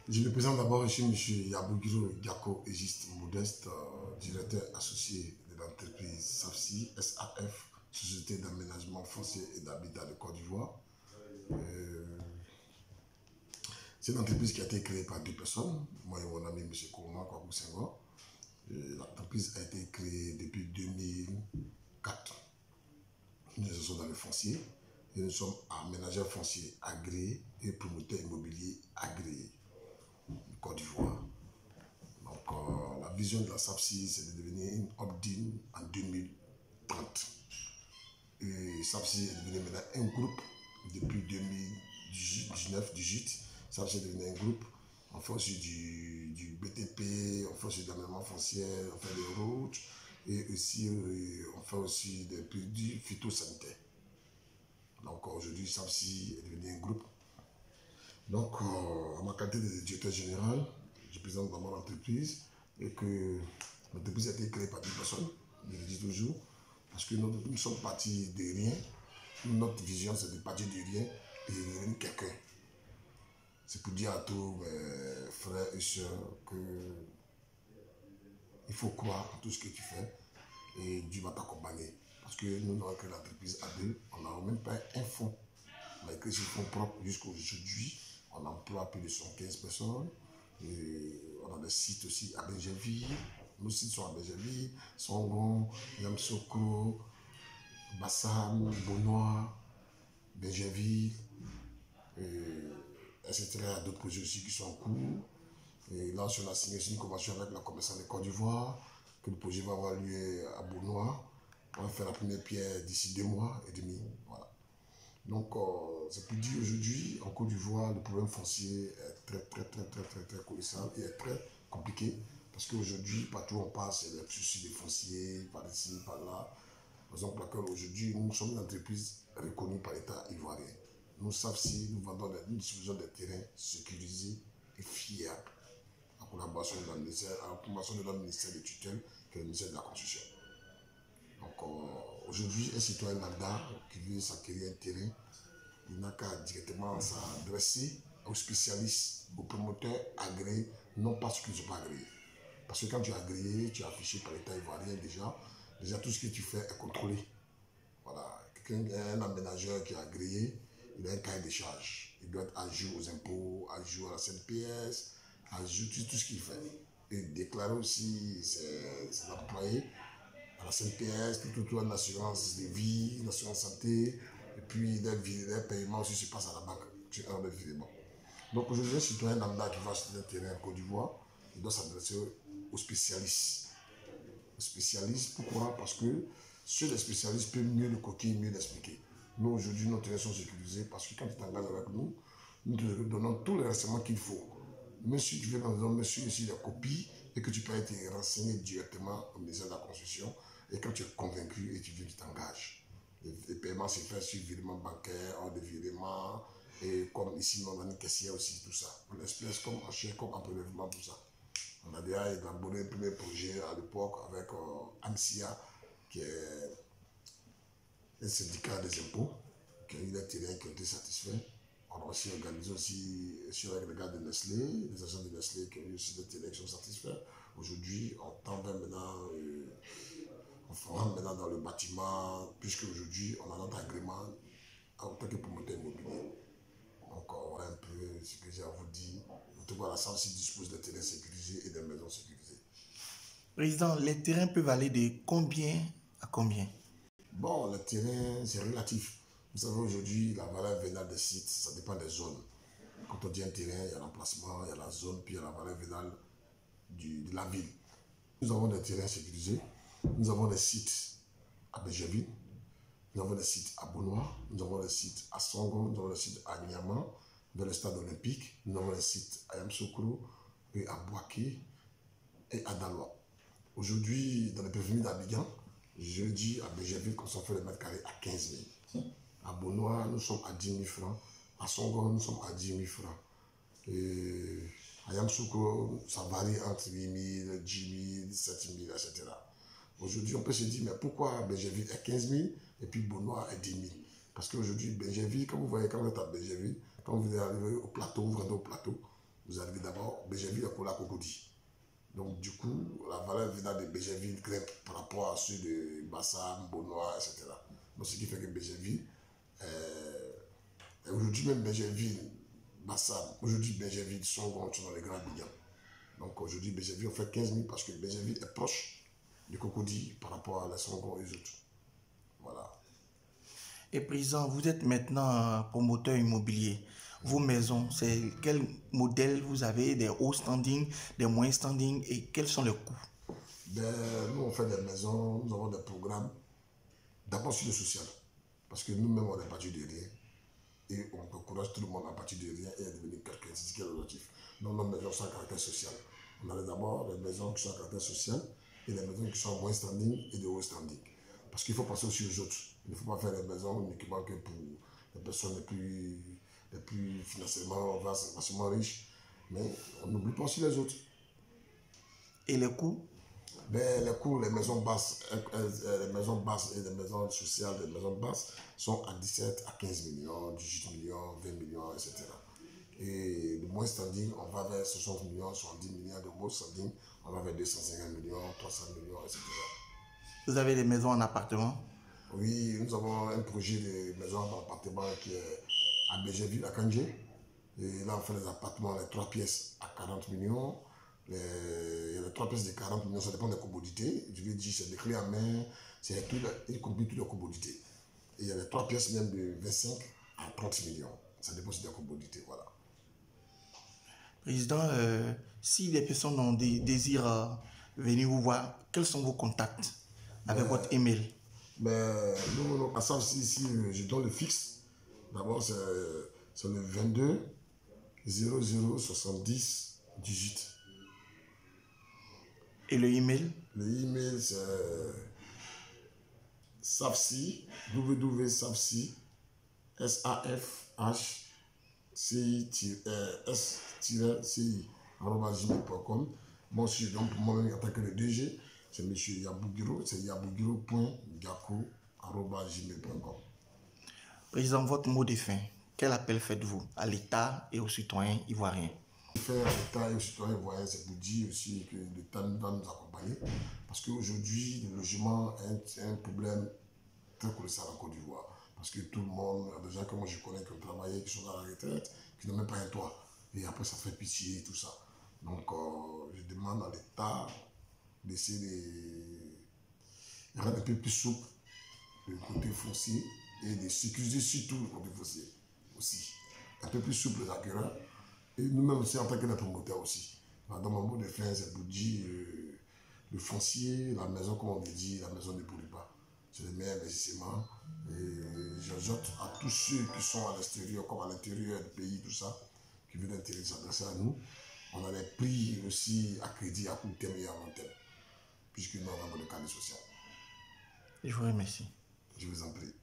Je me présente d'abord ici, M. Yabougiro Diako Egiste Modeste, directeur associé de l'entreprise SAFSI, SAF, Société d'aménagement foncier et d'habitat de Côte d'Ivoire. C'est une entreprise qui a été créée par deux personnes, moi et mon ami M. Kourouma Kwaku Senghor. L'entreprise a été créée depuis 2004. Nous sommes dans le foncier et nous sommes aménageurs fonciers agréés et promoteurs immobiliers agréés de Côte d'Ivoire. Donc, la vision de la SAFSI, c'est de devenir une opt-in en 2030. Et SAFSI est devenu maintenant un groupe depuis 2019-18. SAFSI est devenu un groupe. On fait aussi du BTP, on fait aussi de l'aménagement foncier, on fait des routes et aussi on fait aussi des produits phytosanitaires. Donc aujourd'hui, SAFSI est devenu un groupe. Donc, en ma qualité de directeur général, je présente vraiment l'entreprise et que l'entreprise a été créée par deux personnes, je le dis toujours, parce que nous sommes partis de rien. Notre vision, c'est de partir de rien et de devenir quelqu'un. C'est pour dire à tous mes frères et sœurs qu'il faut croire en tout ce que tu fais et Dieu va t'accompagner. Parce que nous avons créé l'entreprise à deux, on n'a même pas un fonds. On a créé ce fonds propre jusqu'à aujourd'hui. On emploie plus de 115 personnes. Et on a des sites aussi à Benjerville. Nos sites sont à Benjerville, Songon, Yamsokro, Bassam, Bonois, Benjerville, etc. Il y a d'autres projets aussi qui sont en cours. Et là, on a signé une convention avec la commerçante de Côte d'Ivoire, que le projet va avoir lieu à Bonois. On va faire la première pierre d'ici 2 mois et demi. Voilà. Donc, c'est pour dire aujourd'hui, en Côte d'Ivoire, le problème foncier est très colossal et est très compliqué. Parce qu'aujourd'hui, partout où on passe, il y a des soucis de foncier, par ici, par là. Raison pour laquelle aujourd'hui, nous sommes une entreprise reconnue par l'État ivoirien. Nous savons si nous vendons nous disposons des terrains sécurisés et fiables en collaboration de notre ministère de tutelle, qui est le ministère de la Construction. Donc aujourd'hui, un citoyen lambda qui veut s'acquérir un terrain, il n'a qu'à directement s'adresser aux spécialistes, aux promoteurs agréés, non pas ceux qui ne sont pas agréés. Parce que quand tu es agréé, tu es affiché par l'État ivoirien déjà tout ce que tu fais est contrôlé. Voilà. Un aménageur qui est agréé, il a un cahier de charges. Il doit être à jour aux impôts, à jour à la CNPS, à jour tout ce qu'il fait. Et déclarer aussi ses employés à la CNPS, tout une assurance de vie, une assurance santé, et puis les paiements aussi se passent à la banque, sur un virement. Donc aujourd'hui, un citoyen lambda qui va acheter un terrain en Côte d'Ivoire, il doit s'adresser aux spécialistes. Aux spécialistes, pourquoi? Parce que ceux des spécialistes peuvent mieux le coquiller, mieux l'expliquer. Nous, aujourd'hui, nos terrains sont sécurisés parce que quand tu t'engages avec nous, nous te donnons tous les renseignements qu'il faut. Même si tu veux dans une monsieur ici des copies et que tu peux être renseigné directement au ministère de la Construction, et quand tu es convaincu et tu viens, tu t'engages. Les paiements se font sur virement bancaire, hors de virement, et comme ici, on a une caissière aussi, tout ça. En espèces, comme en chèque, comme en prélèvement, tout ça. On a déjà élaboré un premier projet à l'époque avec AMSIA, qui est un syndicat des impôts, qui a eu des terrains qui ont été satisfaits. On a aussi organisé aussi sur les gars de Nestlé, les agents de Nestlé qui ont eu aussi des terrains qui sont satisfaits. Aujourd'hui, on tend maintenant, on rentre maintenant dans le bâtiment, puisque aujourd'hui, on a notre agrément en tant que promoteur immobilier. Donc, voilà un peu ce que j'ai à vous dire. En tout cas, la SAFSI dispose de terrains sécurisés et de maisons sécurisées. Président, les terrains peuvent aller de combien à combien? Bon, les terrains, c'est relatif. Vous savez, aujourd'hui, la valeur vénale des sites, ça dépend des zones. Quand on dit un terrain, il y a l'emplacement, il y a la zone, puis il y a la valeur vénale de la ville. Nous avons des terrains sécurisés. Nous avons des sites à Benjerville. Nous avons des sites à Bonois, nous avons des sites à Songon, nous avons des sites à Niamey, dans le stade olympique, nous avons des sites à Yamsokro, et à Boaké et à Daloa. Aujourd'hui, dans les prévenus d'Abidjan, je dis à Benjerville qu'on s'en fait les mètres carrés à 15 000. À Bonois, nous sommes à 10 000 francs. À Songon, nous sommes à 10 000 francs. Et à Yamsokro, ça varie entre 8 000, 10 000, 7 000, etc. Aujourd'hui, on peut se dire, mais pourquoi Benjerville est 15 000 et puis Bonois est 10 000? Parce qu'aujourd'hui, Benjerville, quand vous voyez, quand vous êtes à Benjerville, quand vous arrivez au plateau, vous rentrez au plateau, vous arrivez d'abord, Bégerville est collé à Cocody. Donc du coup, la valeur venant de Bégerville grimpe par rapport à ceux de Bassam, Beaunois, etc. Donc ce qui fait que Bégerville, aujourd'hui même Bégerville, Bassam, aujourd'hui Bégerville sont dans les grands bidons. Donc aujourd'hui Bégerville, on fait 15 000 parce que Bégerville est proche de Cocody par rapport à la Songon et les autres. Voilà. Et président, vous êtes maintenant promoteur immobilier. Vos maisons, c'est quel modèle vous avez, des hauts standing, des moyens standing et quels sont les coûts? Nous, on fait des maisons, nous avons des programmes, d'abord sur le social, parce que nous-mêmes, on est parti de rien et on encourage tout le monde à partir de rien et à devenir quelqu'un, c'est ce qui est l'objectif. Donc, nos maisons sont à caractère social. On a d'abord des maisons qui sont à caractère social et des maisons qui sont moins standing et de haut standing. Parce qu'il faut penser aussi aux autres. Il ne faut pas faire des maisons uniquement que pour les personnes les plus financièrement facilement riches, mais on n'oublie pas aussi les autres. Et les coûts? Les coûts, les maisons basses et les maisons sociales, les maisons basses sont à 17 à 15 millions, 18 millions, 20 millions, etc. Et le moins standing, on va vers 60 millions, 70 millions. De moins standing, on va vers 250 millions, 300 millions, etc. Vous avez des maisons en appartement? Oui, nous avons un projet de maison en appartement qui est à Bégerville, à Kandjé. Et là, on fait les appartements, les 3 pièces à 40 millions. Les 3 pièces de 40 millions, ça dépend des commodités. Je vais dire, c'est des clés à main, c'est tout, y compris toutes les commodités. Et il y a les 3 pièces même de 25 à 30 millions. Ça dépend aussi des commodités, voilà. Président, si les personnes désirent venir vous voir, quels sont vos contacts avec votre email? Nous, à ça aussi, ici, je donne le fixe. D'abord, c'est le 22 00 70 18. Et le email? Le email, c'est Safci, www.safci, SAFHCI-S-CI, Moi aussi, donc pour moi-même, en tant que le DG, c'est M. Yabougiro, c'est yabougiro.gako@gmail.com. Président, votre mot de fin, quel appel faites-vous à l'État et aux citoyens ivoiriens? Faire à l'État et aux citoyens ivoiriens, c'est pour dire aussi que l'État va nous accompagner. Parce qu'aujourd'hui, le logement est un problème très colossal en Côte d'Ivoire. Parce que tout le monde, il y a des gens que moi je connais qui ont travaillé, qui sont à la retraite, qui n'ont même pas un toit. Et après, ça fait pitié et tout ça. Donc, je demande à l'État d'essayer de rendre un peu plus souple le côté foncier et de sécuriser surtout le côté foncier aussi. Un peu plus souple les acquéreurs. Et nous-mêmes aussi en tant que promoteurs aussi. Dans mon mot de fin, c'est pour dire le foncier, la maison, comme on dit, la maison ne pourrit pas. C'est le meilleur investissement. Et j'ajoute à tous ceux qui sont à l'extérieur, comme à l'intérieur du pays, tout ça, qui veulent s'adresser à nous. On a les prix aussi à crédit à court terme et à long terme, puisque nous avons le cadre social. Je vous remercie. Je vous en prie.